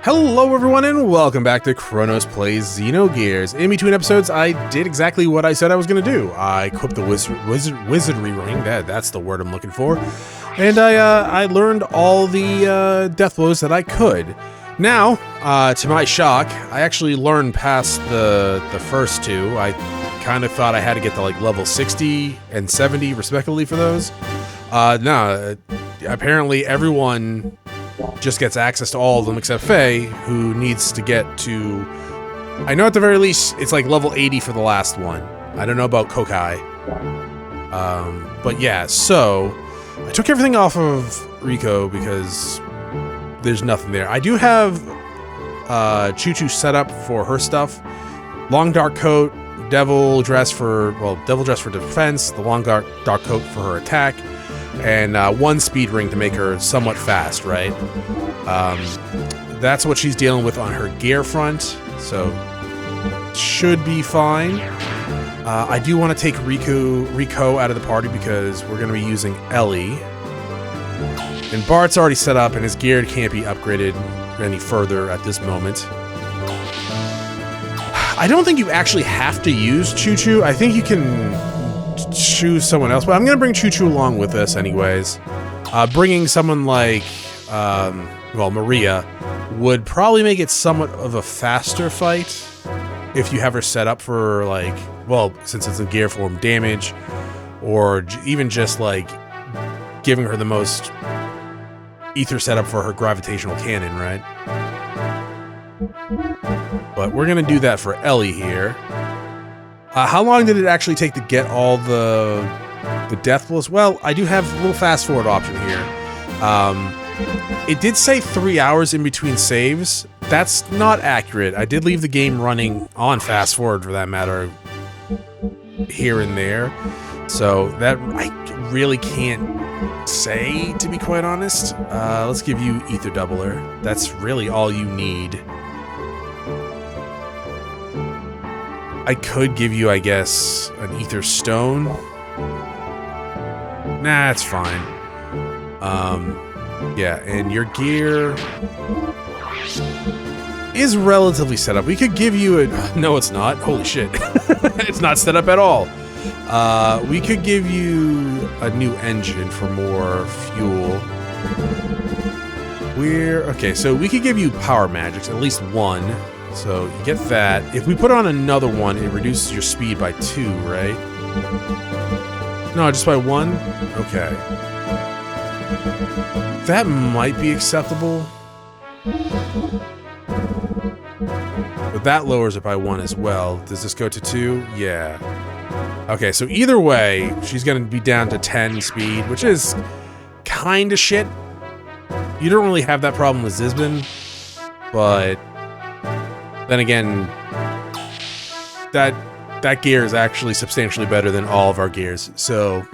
Hello everyone and welcome back to Chronosplays Xenogears. In between episodes, I did exactly what I said I was going to do. I equipped the wizardry ring, that's the word I'm looking for, and I learned all the death blows that I could. Now, to my shock, I actually learned past the first two. I kind of thought I had to get to like level 60 and 70 respectively for those. No, apparently everyone just gets access to all of them except Faye, who needs to get to... I know at the very least it's like level 80 for the last one. I don't know about Kokai. But yeah, so I took everything off of Rico because there's nothing there. I do have Choo-Choo set up for her stuff. Long dark coat, devil dress for defense, the long dark coat for her attack, and one speed ring to make her somewhat fast, right? That's what she's dealing with on her gear front, so should be fine. I do want to take Rico out of the party because we're going to be using Ellie. And Bart's already set up and his gear can't be upgraded any further at this moment. I don't think you actually have to use Choo-Choo. I think you can choose someone else, but I'm gonna bring Choo-Choo along with us anyways. Bringing someone like, Maria would probably make it somewhat of a faster fight if you have her set up for like, since it's in gear form, damage, or even just like giving her the most ether setup for her gravitational cannon, right? But we're gonna do that for Ellie here. How long did it actually take to get all the death blows? Well, I do have a little fast forward option here. It did say 3 hours in between saves. That's not accurate. I did leave the game running on fast forward for that matter here and there. So that I really can't say, to be quite honest. Let's give you Ether Doubler. That's really all you need. I could give you, I guess, an Ether Stone. Nah, it's fine. Yeah, and your gear is relatively set up. We could give you a... No, it's not. Holy shit. It's not set up at all. We could give you a new engine for more fuel. Okay, so we could give you power magics, at least one. So you get that. If we put on another one, it reduces your speed by 2, right? No, just by 1? Okay. That might be acceptable. But that lowers it by 1 as well. Does this go to 2? Yeah. Okay, so either way, she's gonna be down to 10 speed, which is kinda shit. You don't really have that problem with Zizbin, but then again, that gear is actually substantially better than all of our gears. So,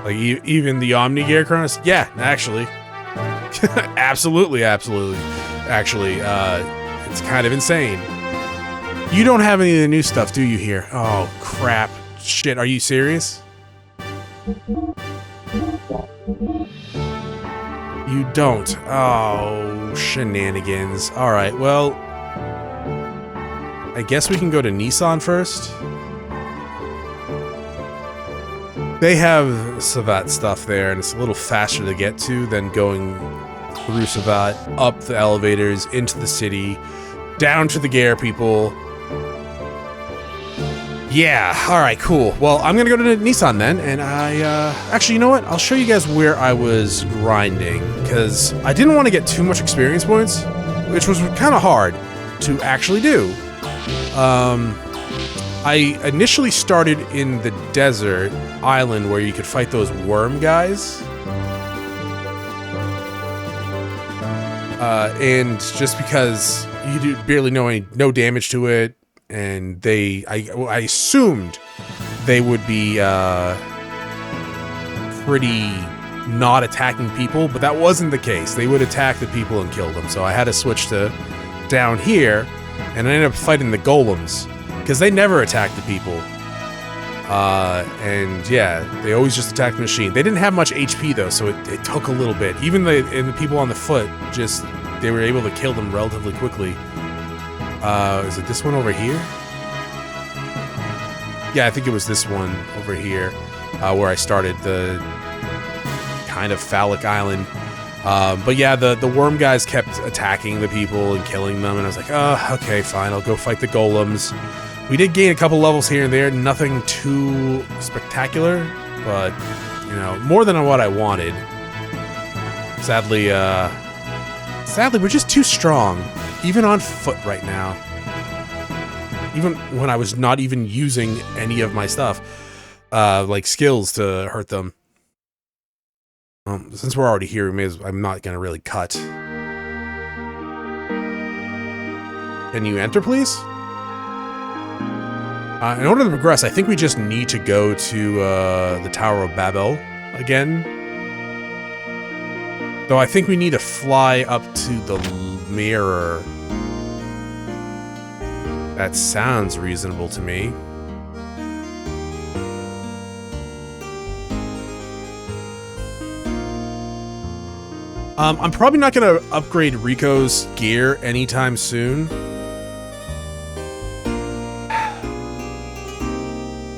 like even the Omni gear, Chronos. Yeah, actually, absolutely. Actually, it's kind of insane. You don't have any of the new stuff, do you? Here? Oh crap! Shit, are you serious? You don't. Oh, shenanigans. Alright, well, I guess we can go to Nissan first. They have Savat stuff there, and it's a little faster to get to than going through Savat, up the elevators, into the city, down to the Gare people. Yeah, alright, cool. Well, I'm gonna go to Nissan then, and actually, you know what? I'll show you guys where I was grinding, because I didn't want to get too much experience points, which was kind of hard to actually do. I initially started in the desert island where you could fight those worm guys. And just because you do barely no damage to it, and I assumed they would be pretty not attacking people, but that wasn't the case. They would attack the people and kill them, so I had to switch to down here, and I ended up fighting the golems, because they never attack the people. And yeah, they always just attack the machine. They didn't have much HP though, so it took a little bit. Even the people on the foot, they were able to kill them relatively quickly. Is it this one over here? Yeah, I think it was this one over here, where I started the kind of phallic island. But yeah, the worm guys kept attacking the people and killing them, and I was like, oh, okay, fine, I'll go fight the golems. We did gain a couple levels here and there, nothing too spectacular, but, you know, more than what I wanted. Sadly, we're just too strong, even on foot right now. Even when I was not even using any of my stuff, like skills to hurt them. Since we're already here, I'm not gonna really cut. Can you enter, please? In order to progress, I think we just need to go to the Tower of Babel again. Though I think we need to fly up to the mirror. That sounds reasonable to me. I'm probably not going to upgrade Rico's gear anytime soon.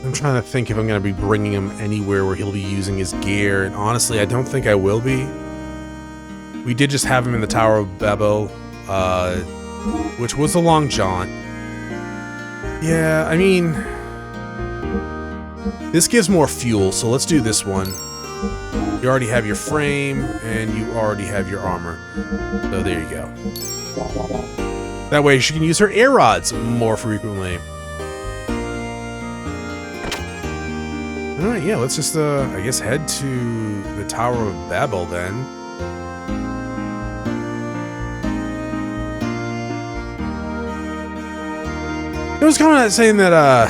I'm trying to think if I'm going to be bringing him anywhere where he'll be using his gear, and honestly, I don't think I will be. We did just have him in the Tower of Babel, which was a long jaunt. Yeah, I mean, this gives more fuel, so let's do this one. You already have your frame, and you already have your armor. So there you go. That way she can use her air rods more frequently. Alright, yeah, let's just, I guess head to the Tower of Babel then. It was kind of saying that,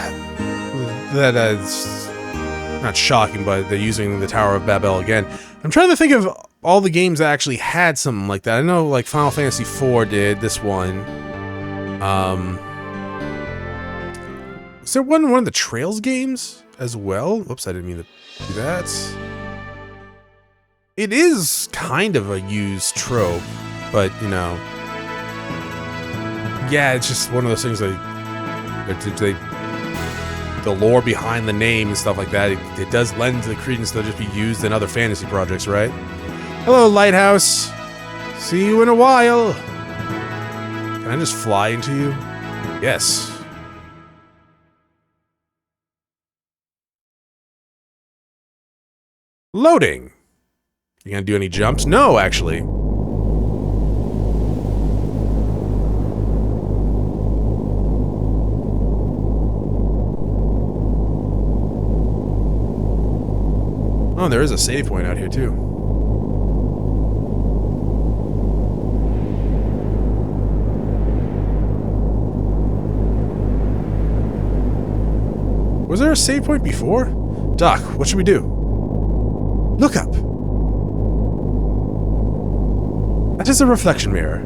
it's not shocking, but they're using the Tower of Babel again. I'm trying to think of all the games that actually had something like that. I know, like, Final Fantasy IV did this one. Was there one of the Trails games as well? Whoops, I didn't mean to do that. It is kind of a used trope, but, you know. Yeah, it's just one of those things that the lore behind the name and stuff like that, it does lend to the credence to just be used in other fantasy projects, right? Hello, Lighthouse. See you in a while. Can I just fly into you? Yes. Loading. You gonna do any jumps? No, actually. Oh, there is a save point out here, too. Was there a save point before? Doc, what should we do? Look up. That is a reflection mirror.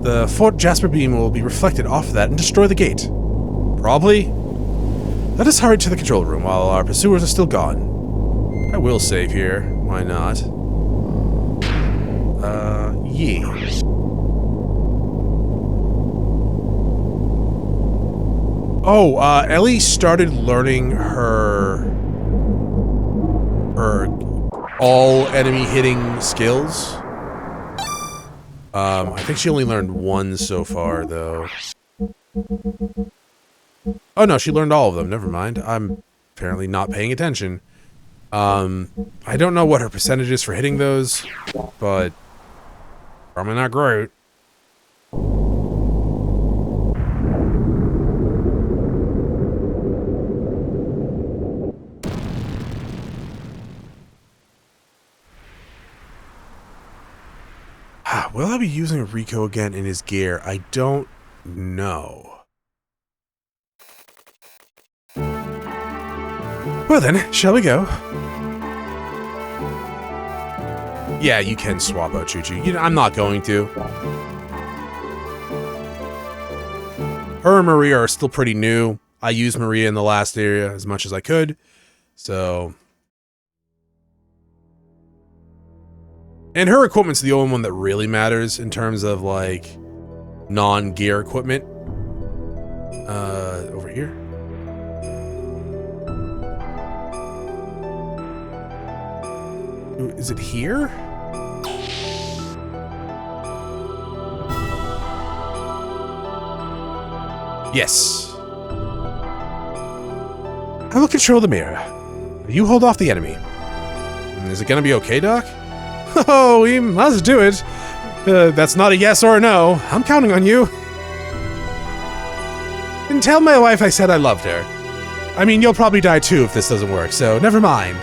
The Fort Jasper beam will be reflected off of that and destroy the gate. Probably. Let us hurry to the control room while our pursuers are still gone. I will save here. Why not? Yeah. Oh, Ellie started learning her all enemy hitting skills. I think she only learned one so far, though. Oh no, she learned all of them. Never mind. I'm apparently not paying attention. I don't know what her percentage is for hitting those, but probably not great. Will I be using Rico again in his gear? I don't know. Well then, shall we go? Yeah, you can swap out Choo-Choo. You know, I'm not going to. Her and Maria are still pretty new. I used Maria in the last area as much as I could, so... And her equipment's the only one that really matters in terms of, like, non-gear equipment. Over here. Is it here? Yes. I will control the mirror. You hold off the enemy. Is it gonna be okay, Doc? Oh, we must do it. That's not a yes or a no. I'm counting on you. And tell my wife I said I loved her. I mean, you'll probably die too if this doesn't work, so never mind.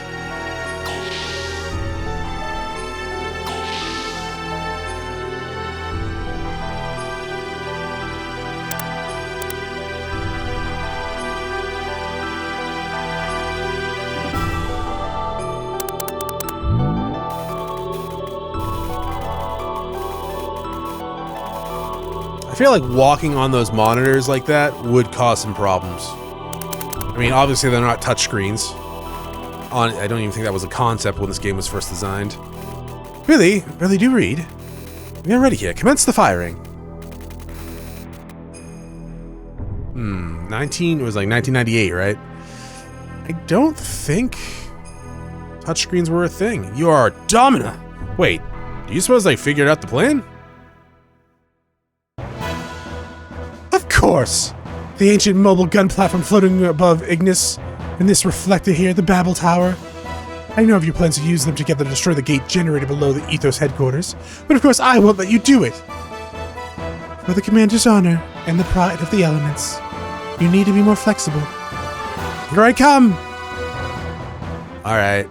I feel like walking on those monitors like that would cause some problems. I mean, obviously they're not touchscreens. I don't even think that was a concept when this game was first designed. Really do read. We are ready here. Commence the firing. It was like 1998, right? I don't think touchscreens were a thing. You are Domina. Wait, do you suppose they figured out the plan? Of course! The ancient mobile gun platform floating above Ignis, and this reflector here, the Babel Tower. I know of your plans to use them together to destroy the gate generated below the Ethos headquarters, but of course I won't let you do it! For the Commander's honor and the pride of the elements, you need to be more flexible. Here I come! Alright.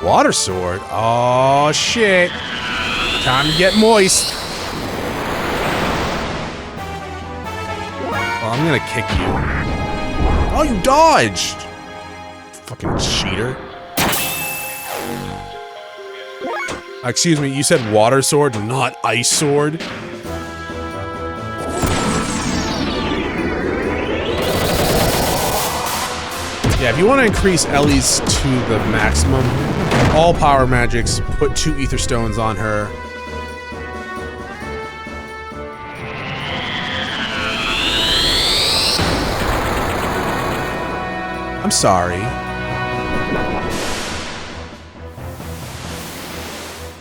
Water sword? Oh shit. Time to get moist. Well, I'm gonna kick you. Oh, you dodged! Fucking cheater. Excuse me, you said water sword, not ice sword? Yeah, if you want to increase Ellie's to the maximum, all power magics, put 2 ether stones on her. I'm sorry.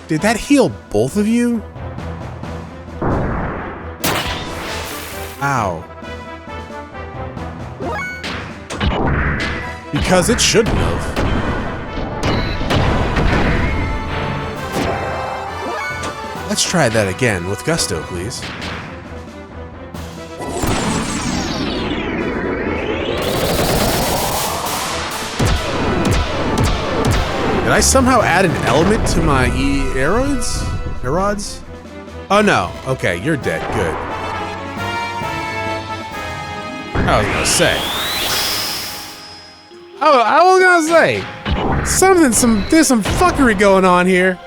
Did that heal both of you? Ow. Because it shouldn't have. Let's try that again with gusto, please. Did I somehow add an element to my erods? Erods? Oh no. Okay, you're dead. Good. I was gonna say. Oh, I was gonna say. There's some fuckery going on here.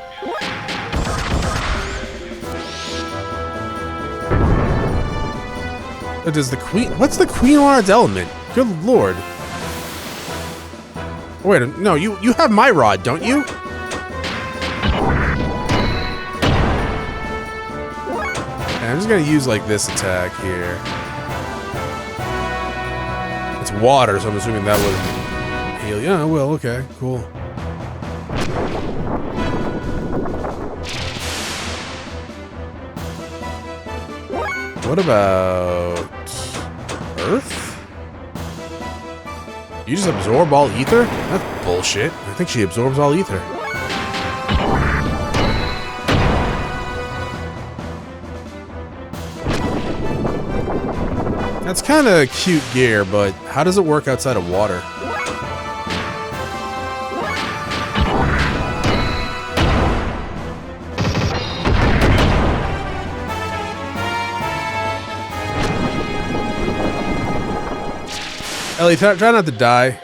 Does the queen... What's the Queen Lard's element? Good lord. Wait, no, you have my rod, don't you? Okay, I'm just gonna use, like, this attack here. It's water, so I'm assuming that would heal. Yeah, well, okay, cool. What about... Earth? You just absorb all ether? That's bullshit. I think she absorbs all ether. That's kind of cute gear, but how does it work outside of water? Ellie, try not to die.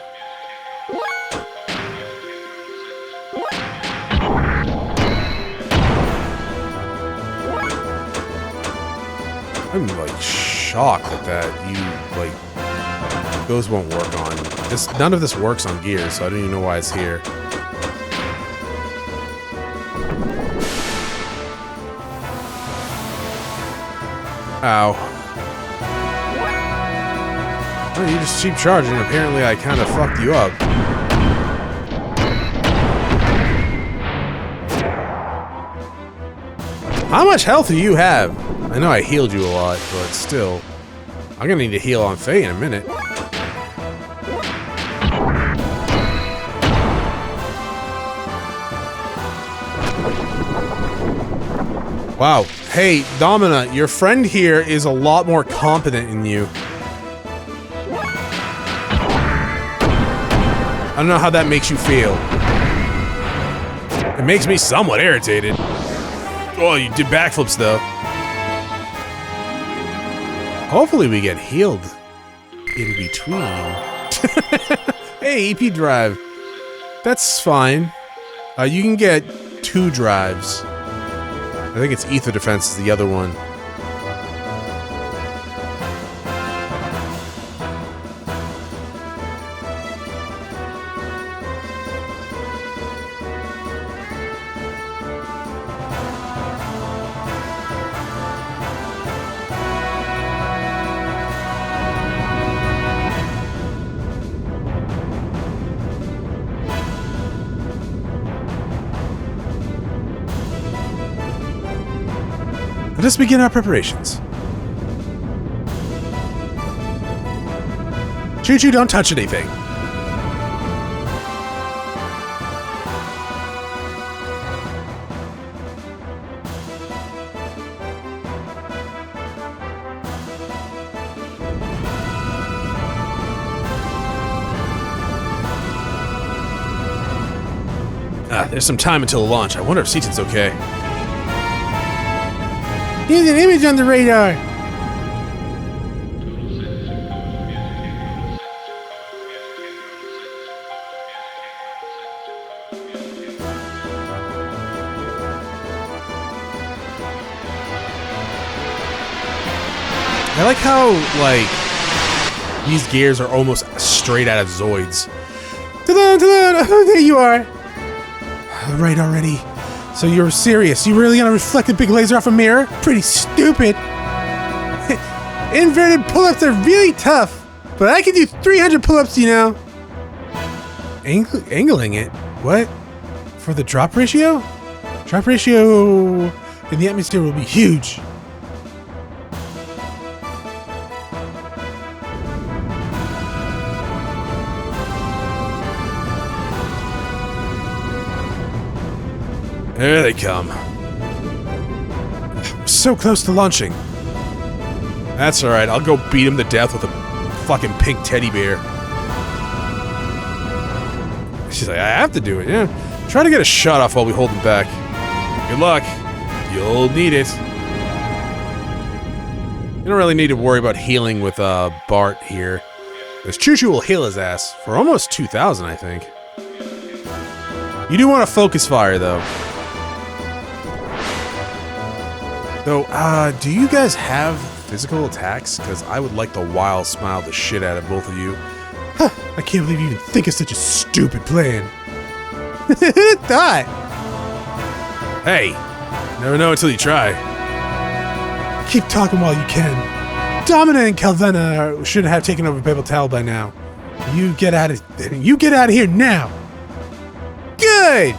I'm like shocked that you like those won't work on this. None of this works on Gears, so I don't even know why it's here. Ow. Oh, you just keep charging. Apparently I kind of fucked you up. How much health do you have? I know I healed you a lot, but still. I'm gonna need to heal on Faye in a minute. Wow. Hey, Domina, your friend here is a lot more competent than you. I don't know how that makes you feel. It makes me somewhat irritated. Oh, you did backflips, though. Hopefully we get healed in between. Hey, EP drive. That's fine. You can get 2 drives. I think it's Ether Defense is the other one. Let us begin our preparations. Choo-choo, don't touch anything. There's some time until launch. I wonder if Seaton's okay. Here's an image on the radar! I like how, like, these gears are almost straight out of Zoids. Ta-da, ta-da, oh, there you are! Right already. So you're serious? You really gonna reflect a big laser off a mirror? Pretty stupid. Inverted pull-ups are really tough, but I can do 300 pull-ups, you know. Angling it? What? For the drop ratio? Drop ratio in the atmosphere will be huge. There they come. So close to launching. That's alright, I'll go beat him to death with a fucking pink teddy bear. She's like, I have to do it, yeah. Try to get a shot off while we hold him back. Good luck. You'll need it. You don't really need to worry about healing with Bart here. Because Choo-Choo will heal his ass for almost 2,000, I think. You do want to focus fire, though. Though, do you guys have physical attacks? Because I would like to wild smile the shit out of both of you. Huh, I can't believe you even think of such a stupid plan. Die! Hey, never know until you try. Keep talking while you can. Domina and Calvena should have taken over Babel Tal by now. You get out of here now! Good!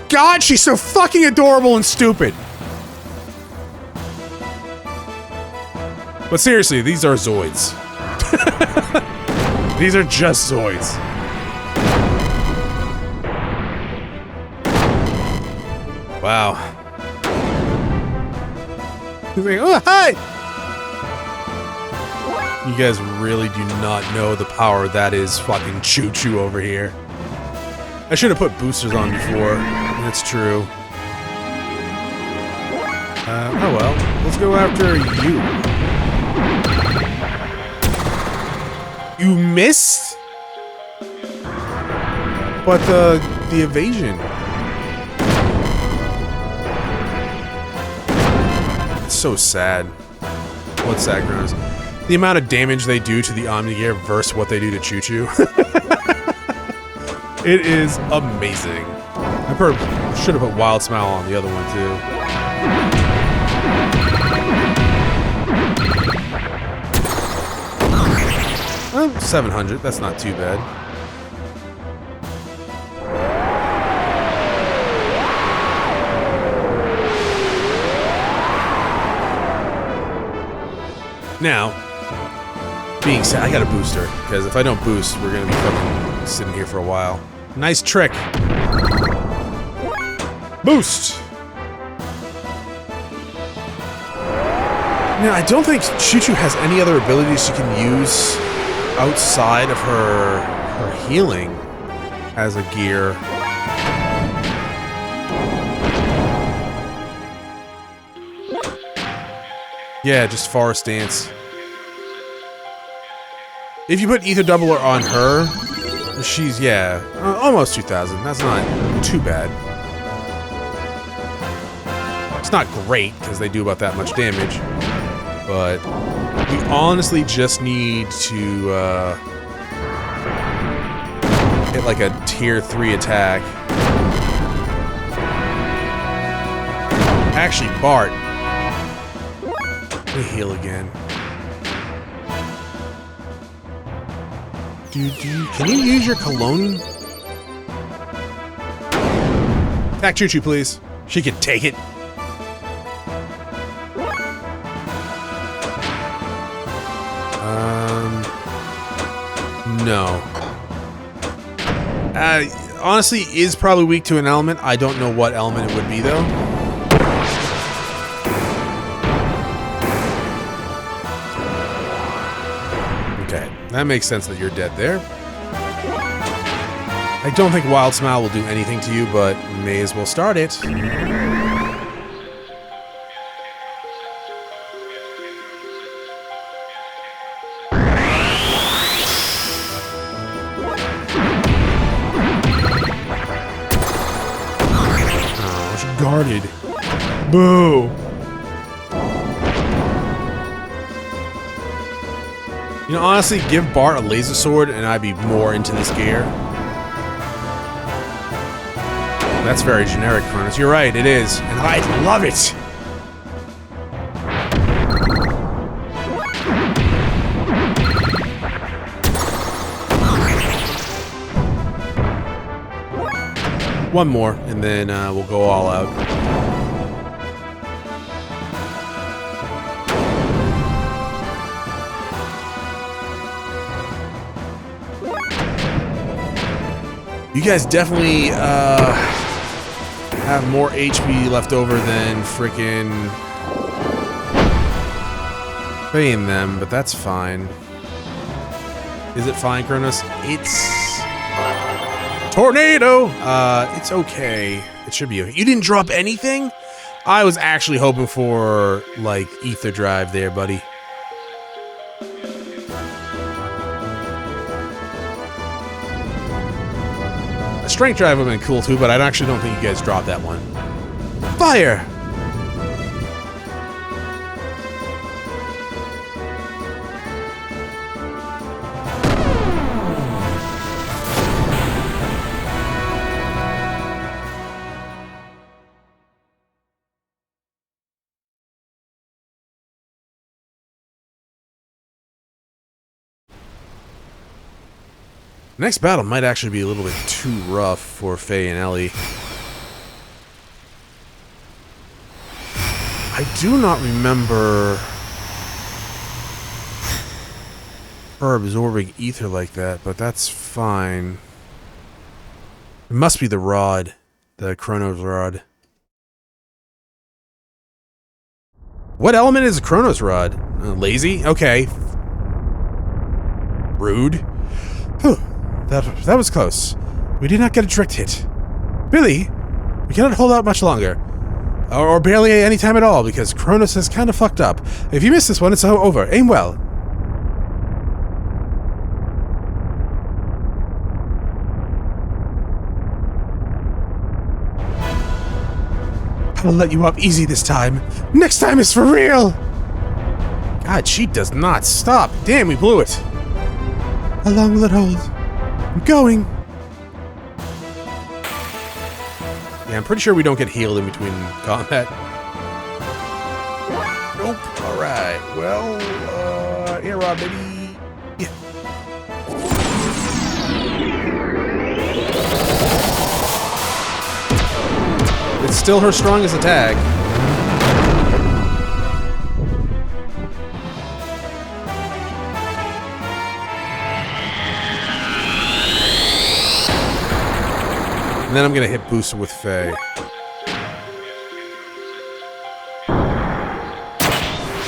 God, she's so fucking adorable and stupid! But seriously, these are Zoids. These are just Zoids. Wow. He's like, oh, hi! You guys really do not know the power that is fucking Choo-Choo over here. I should have put boosters on before. That's true. Oh well. Let's go after you. You missed? But the evasion. It's so sad. What's that, Chronos? The amount of damage they do to the Omni Gear versus what they do to Choo Choo. It is amazing. I should have put Wild Smile on the other one too. 700, that's not too bad. Now, being said, I got a booster, because if I don't boost, we're going to be fucking sitting here for a while. Nice trick. Boost! Now, I don't think Choo Choo has any other abilities she can use outside of her healing as a gear. Yeah, just Forest Dance. If you put Ether Doubler on her, she's, yeah, almost 2,000. That's not too bad. It's not great, because they do about that much damage. But we honestly just need to hit like a tier 3 attack. Actually, Bart. Let me heal again. Can you use your cologne? Attack Choo Choo, please. She can take it. No. Honestly, is probably weak to an element. I don't know what element it would be, though. Okay, that makes sense that you're dead there. I don't think Wild Smile will do anything to you, but may as well start it. Guarded. Boo! You know, honestly, give Bart a laser sword and I'd be more into this gear. That's very generic, Chronos. You're right, it is. And I love it! One more, and then we'll go all out. You guys definitely have more HP left over than frickin' paying them, but that's fine. Is it fine, Chronos? It's... Tornado! It's okay. It should be okay. You didn't drop anything? I was actually hoping for, like, Ether Drive there, buddy. A Strength Drive would have been cool, too, but I actually don't think you guys dropped that one. Fire! Next battle might actually be a little bit too rough for Faye and Ellie. I do not remember her absorbing ether like that, but that's fine. It must be the rod, the Chronos rod. What element is a Chronos rod? Lazy? Okay. Rude. Whew. That was close. We did not get a direct hit. Billy, we cannot hold out much longer. Or barely any time at all, because Chronos has kind of fucked up. If you miss this one, it's over. Aim well. I will let you off easy this time. Next time is for real! God, she does not stop. Damn, we blew it. A long bullet hold. I'm going. Yeah, I'm pretty sure we don't get healed in between combat. Nope. Alright. Well, air rod, baby. Yeah. It's still her strongest attack. And then I'm gonna hit booster with Faye.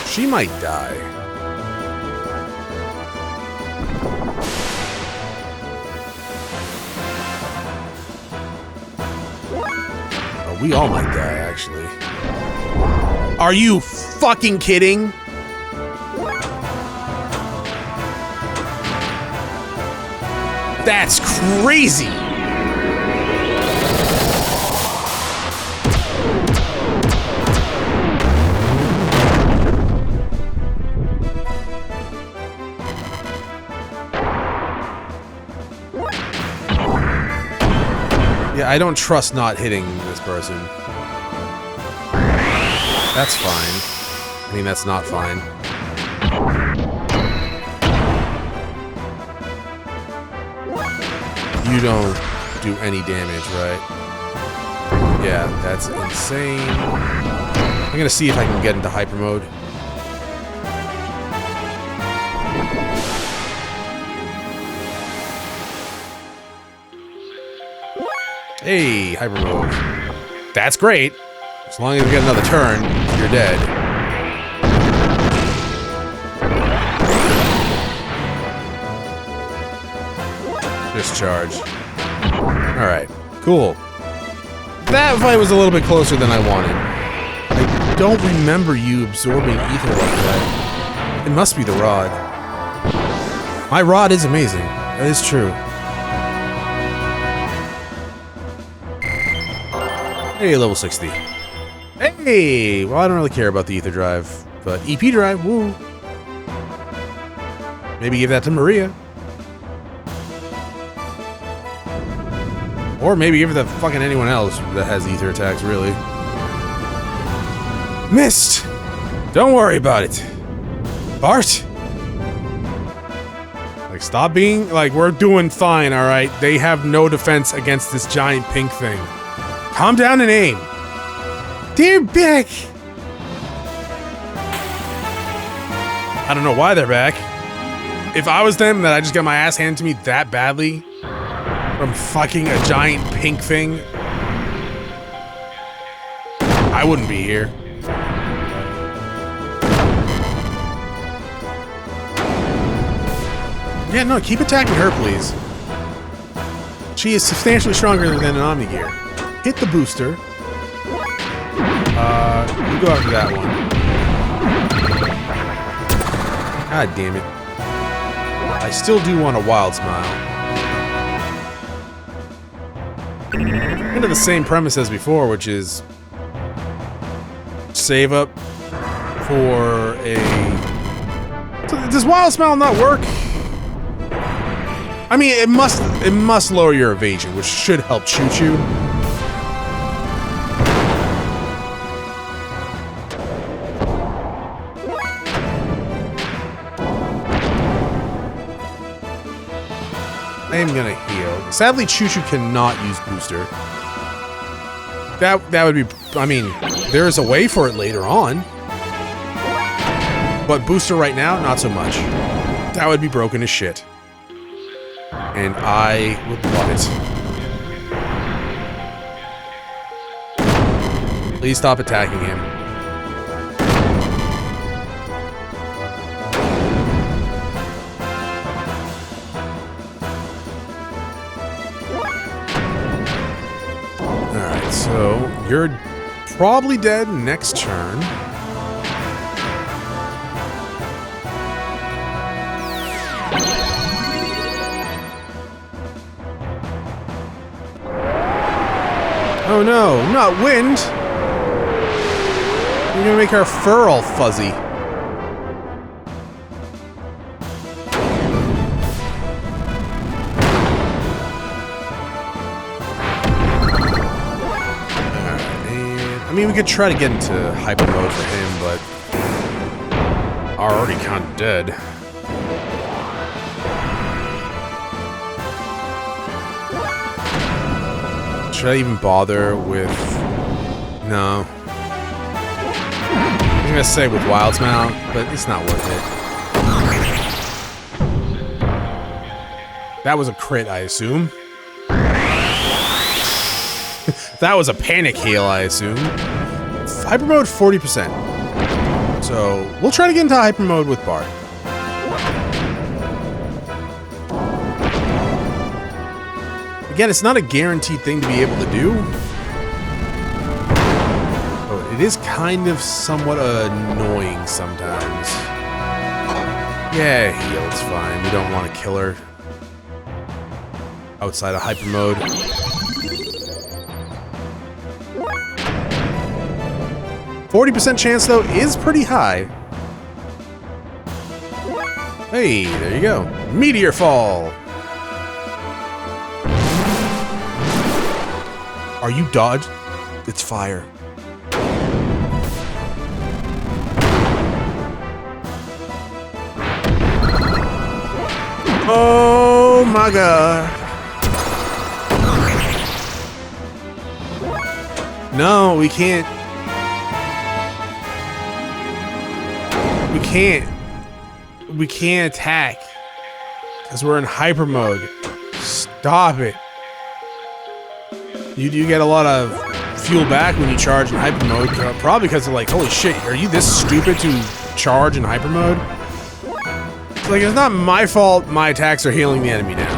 She might die. Oh, we all might die, actually. Are you fucking kidding? That's crazy! Yeah, I don't trust not hitting this person. That's fine. I mean, that's not fine. You don't do any damage, right? Yeah, that's insane. I'm gonna see if I can get into hyper mode. Hey, hyper mode. That's great. As long as we get another turn, you're dead. Discharge. Alright, cool. That fight was a little bit closer than I wanted. I don't remember you absorbing ether like that. It must be the rod. My rod is amazing. That is true. Hey, level 60. Hey! Well, I don't really care about the ether drive, but EP drive, woo! Maybe give that to Maria. Or maybe give it to fucking anyone else that has ether attacks, really. Missed! Don't worry about it. Bart! Like, stop being... Like, we're doing fine, alright? They have no defense against this giant pink thing. Calm down and aim. They're back. I don't know why they're back. If I was them, that I just got my ass handed to me that badly from fucking a giant pink thing, I wouldn't be here. Yeah, no, keep attacking her, please. She is substantially stronger than an Omni-Gear. Hit the booster. You go after that one. God damn it. I still do want a wild smile. Kind of the same premise as before, which is save up for a... Does wild smile not work? I mean, it must lower your evasion, which should help Choo-Choo. I am gonna heal. Sadly, Choo-Choo cannot use booster. That would be... I mean, there is a way for it later on. But booster right now, not so much. That would be broken as shit. And I would love it. Please stop attacking him. Alright, so you're probably dead next turn. Oh no, not wind! You're gonna make our fur all fuzzy. I mean, we could try to get into hyper mode for him, but are already kind of dead. Should I even bother with... No. I was gonna say with Wild's Mount, but it's not worth it. That was a crit, I assume. That was a panic heal, I assume. Hyper mode 40%. So we'll try to get into hyper mode with Bart. Again, it's not a guaranteed thing to be able to do. But it is kind of somewhat annoying sometimes. Yeah, heal, it's fine. We don't want to kill her outside of hyper mode. %40 chance, though, is pretty high. Hey, there you go. Meteor Fall! Are you dodged? It's fire. Oh my god. No, we can't. We can't attack. Because we're in hyper mode. Stop it. You do get a lot of fuel back when you charge in hyper mode. Probably because they're like, holy shit, are you this stupid to charge in hyper mode? It's like, it's not my fault my attacks are healing the enemy now.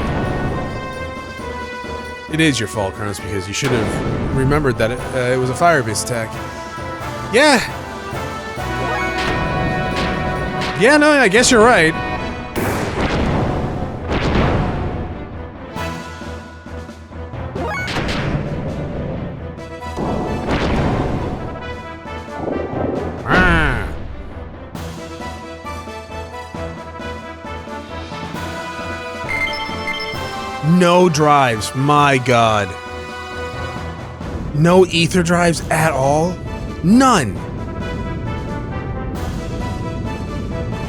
It is your fault, Chronos, because you should have remembered that it was a fire-based attack. Yeah! Yeah, no, I guess you're right. No drives, my god. No ether drives at all? None!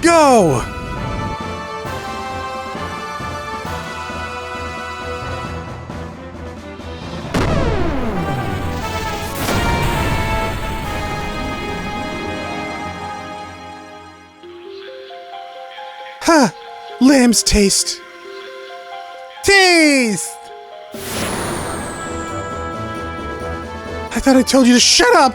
Go! Ha! Lamb's taste! Taste! I thought I told you to shut up!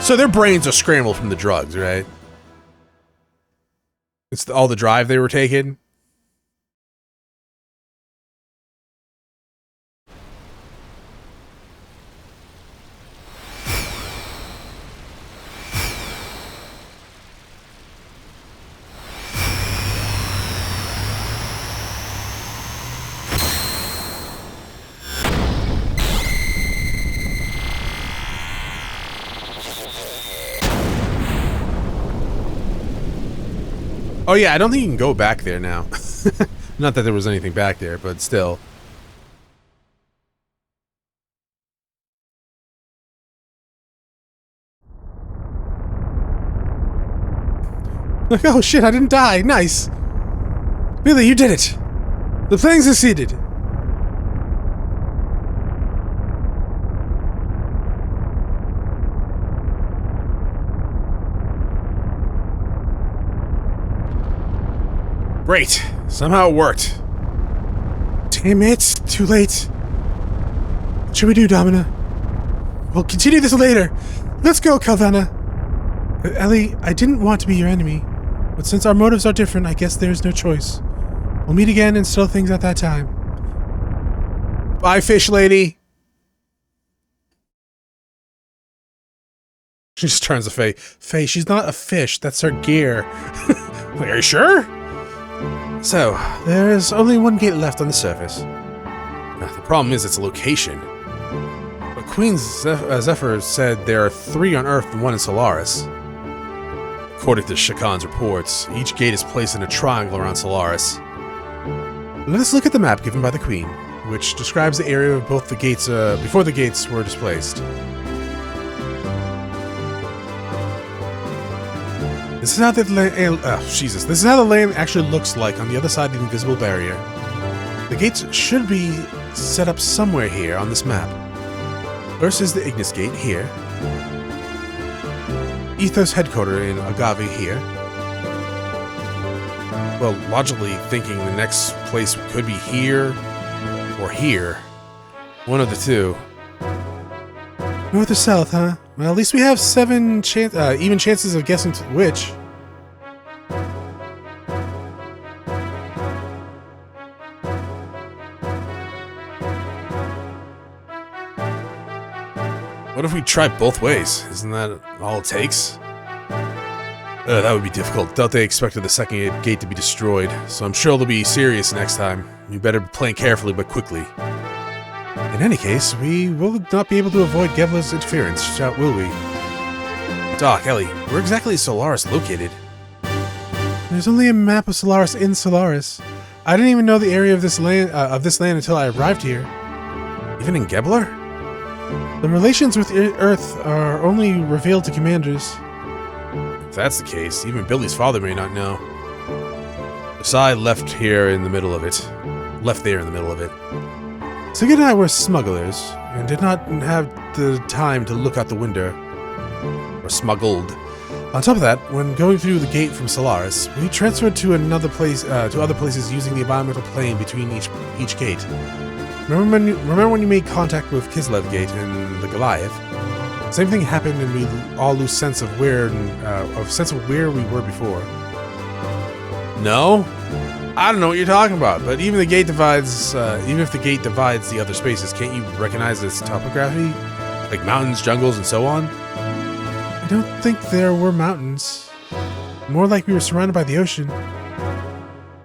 So their brains are scrambled from the drugs, right? It's all the drive they were taking? Oh yeah, I don't think you can go back there now. Not that there was anything back there, but still. Like, oh shit, I didn't die. Nice. Billy, you did it. The plan succeeded. Great. Somehow it worked. Damn it. Too late. What should we do, Domina? We'll continue this later. Let's go, Calvana. Ellie, I didn't want to be your enemy, but since our motives are different, I guess there's no choice. We'll meet again and settle things at that time. Bye, fish lady. She just turns to Faye. Faye, she's not a fish. That's her gear. Like, are you sure? So, there is only one gate left on the surface. Now, the problem is its location. But Queen Zephyr said there are 3 on Earth and 1 in Solaris. According to Shakan's reports, each gate is placed in a triangle around Solaris. Let us look at the map given by the Queen. which describes the area of both the gates before the gates were displaced. This is how the This is how the land actually looks like on the other side of the invisible barrier. The gates should be set up somewhere here on this map. First is the Ignis Gate here. Ethos headquarters in Agave here. Well, logically thinking the next place could be here or here. One of the two. North or south, huh? Well, at least we have 7 even chances of guessing which. What if we try both ways? Isn't that all it takes? That would be difficult. Doubt they expected the second gate to be destroyed, so I'm sure they'll be serious next time. You better be playing carefully but quickly. In any case, we will not be able to avoid Gevla's interference, will we? Doc, Ellie, where exactly is Solaris located? There's only a map of Solaris in Solaris. I didn't even know the area of this land until I arrived here. Even in Gebler? The relations with Earth are only revealed to commanders. If that's the case, even Billy's father may not know. Asai left here in the middle of it. Left there in the middle of it. Sigurd and I were smugglers, and did not have the time to look out the window. Or smuggled. On top of that, when going through the gate from Solaris, we transferred to another place, to other places using the environmental plane between each gate. Remember when you made contact with Kislev Gate and the Goliath? Same thing happened, and we all lose sense of where we were before. No, I don't know what you're talking about. But even if the gate divides the other spaces, can't you recognize its topography, like mountains, jungles, and so on? I don't think there were mountains. More like we were surrounded by the ocean.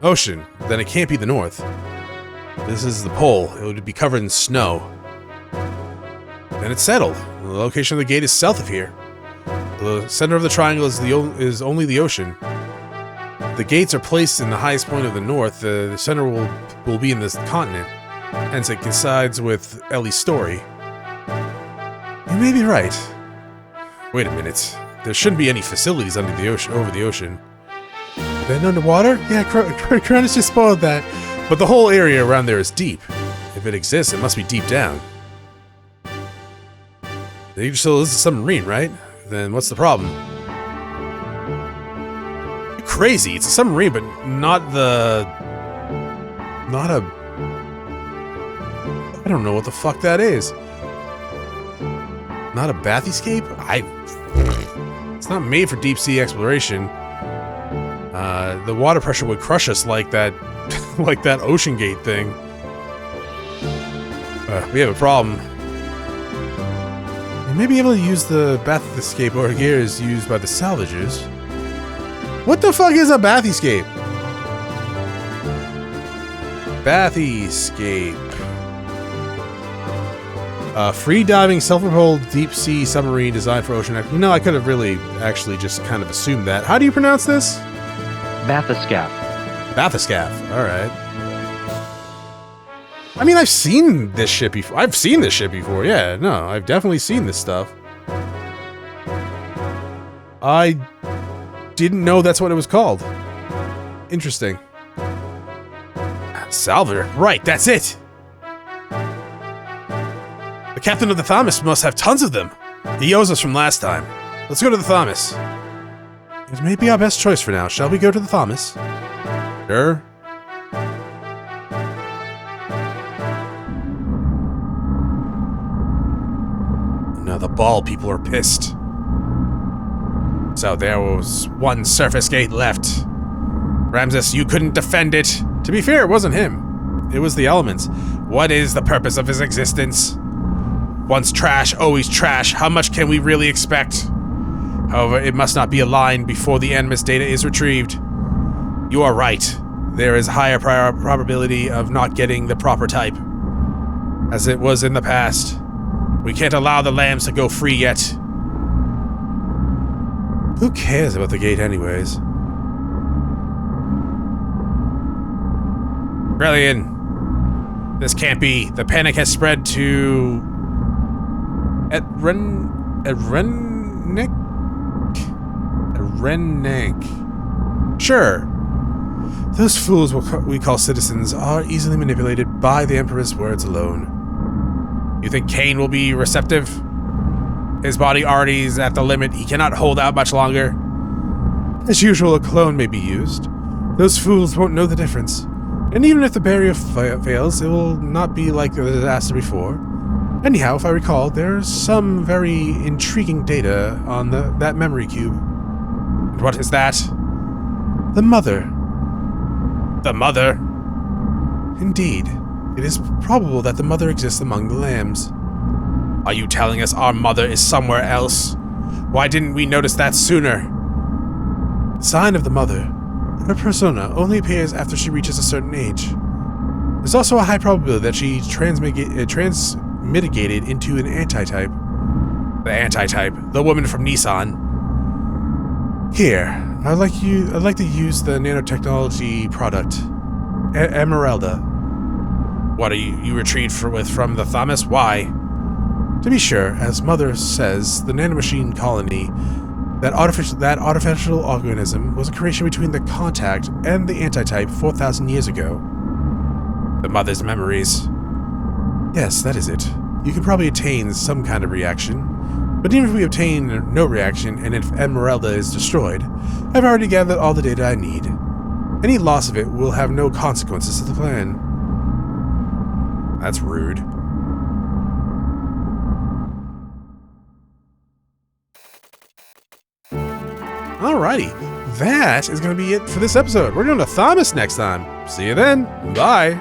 Ocean? Then it can't be the north. This is the pole. It would be covered in snow. Then it's settled. The location of the gate is south of here. The center of the triangle is only the ocean. The gates are placed in the highest point of the north. The center will be in this continent. Hence, it coincides with Ellie's story. You may be right. Wait a minute. There shouldn't be any facilities under the ocean, over the ocean. Then underwater? Yeah, Chronos just spoiled that. But the whole area around there is deep. If it exists, it must be deep down. So this is a submarine, right? Then what's the problem? You're crazy. It's a submarine, but not a... I don't know what the fuck that is. Not a bathyscape? It's not made for deep sea exploration. The water pressure would crush us like that, like that Ocean Gate thing. We have a problem. We may be able to use the bathyscape or gears used by the salvagers. What the fuck is a bathyscape? Bathyscape. Free-diving, self-propelled, deep-sea submarine designed for ocean... You know, I could have really actually just kind of assumed that. How do you pronounce this? Bathyscaphe. Bathyscaphe. Alright. I mean, I've seen this ship before. Yeah, no, I've definitely seen this stuff. I didn't know that's what it was called. Interesting. Salver. Right, that's it! The captain of the Thomas must have tons of them. He owes us from last time. Let's go to the Thomas. It may be our best choice for now. Shall we go to the Thomas? Sure. Now the ball people are pissed. So there was one surface gate left. Ramses, you couldn't defend it. To be fair, it wasn't him. It was the elements. What is the purpose of his existence? Once trash, always trash. How much can we really expect? However, it must not be a line before the Animus data is retrieved. You are right. There is higher probability of not getting the proper type, as it was in the past. We can't allow the lambs to go free yet. Who cares about the gate anyways? Brilliant. This can't be. The panic has spread to... Rennek. Sure. Those fools we call citizens are easily manipulated by the Emperor's words alone. You think Cain will be receptive? His body already is at the limit. He cannot hold out much longer. As usual, a clone may be used. Those fools won't know the difference. And even if the barrier fails, it will not be like the disaster before. Anyhow, if I recall, there's some very intriguing data on that memory cube. And what is that? The Mother. The Mother? Indeed. It is probable that the Mother exists among the lambs. Are you telling us our Mother is somewhere else? Why didn't we notice that sooner? The sign of the Mother. Her persona only appears after she reaches a certain age. There's also a high probability that she transmitigated into an anti-type. The anti-type, the woman from Nissan. Here, I'd like to use the nanotechnology product, Emeralda. What are you retrieved from the Thomas? Why? To be sure, as Mother says, the nanomachine colony. That artificial organism was a creation between the contact and the anti-type 4,000 years ago. The Mother's memories. Yes, that is it. You can probably attain some kind of reaction. But even if we obtain no reaction, and if Emeralda is destroyed, I've already gathered all the data I need. Any loss of it will have no consequences to the plan. That's rude. Alrighty, that is going to be it for this episode. We're going to Thomas next time. See you then. Bye.